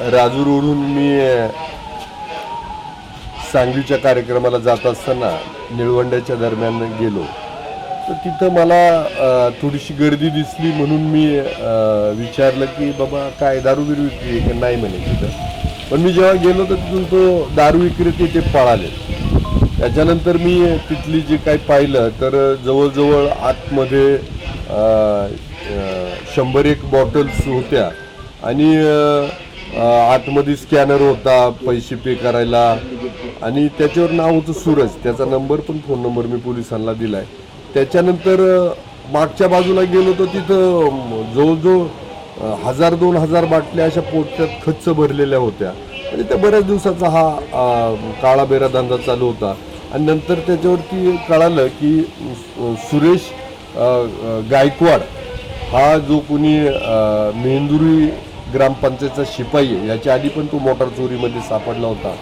राजूरवरून मी सांगलीच्या कार्यक्रमाला जात असताना निळवंड्याच्या दरम्यान गेलो, तर तिथं मला थोडीशी गर्दी दिसली म्हणून मी विचारलं की बाबा काय दारू बिरू विक्री आहे? नाही म्हणे तिथं. पण मी जेव्हा गेलो तर तिथून तो दारू विक्रेते ते पळाले. त्याच्यानंतर मी तिथली जे काही पाहिलं तर जवळजवळ आतमध्ये 100-1 बॉटल्स होत्या आणि आतमध्ये स्कॅनर होता पैसे पे करायला आणि त्याच्यावर नाव होतं सूरज. त्याचा नंबर पण फोन नंबर मी पोलिसांना दिला आहे. त्याच्यानंतर मागच्या बाजूला गेलो तर तिथं जवळजवळ 1000-2000 बाटल्या अशा पोत्यात खच्च भरलेल्या होत्या. म्हणजे त्या बऱ्याच दिवसाचा हा काळा बेरा धंदा चालू होता. आणि नंतर त्याच्यावरती कळालं की सुरेश गायकवाड हा जो कोणी मेंदुरी ग्रामपंचायतचा शिपाई आहे, याच्या आधी पण तो मोटार चोरीमध्ये सापडला होता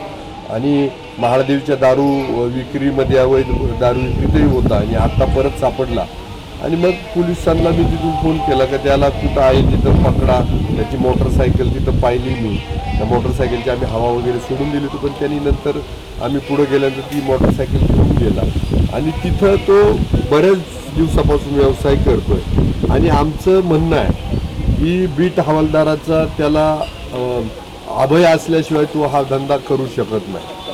आणि महादेवच्या दारू विक्रीमध्ये अवैध दारू विक्रीतही होता आणि आता परत सापडला. आणि मग पोलिसांना मी तिथून फोन केला की त्याला कुठं आहे तिथं पकडा. त्याची मोटरसायकल तिथं पाहिली मी. त्या मोटरसायकलची आम्ही हवा वगैरे सोडून दिली होती, पण त्यांनी नंतर आम्ही पुढं गेल्यानंतर ती मोटरसायकल घेऊन गेला आणि तिथं तो बऱ्याच दिवसापासून व्यवसाय करतोय. आणि आमचं म्हणणं आहे की बीट हवालदाराचा त्याला अभय असल्याशिवाय तो हा धंदा करू शकत नाही.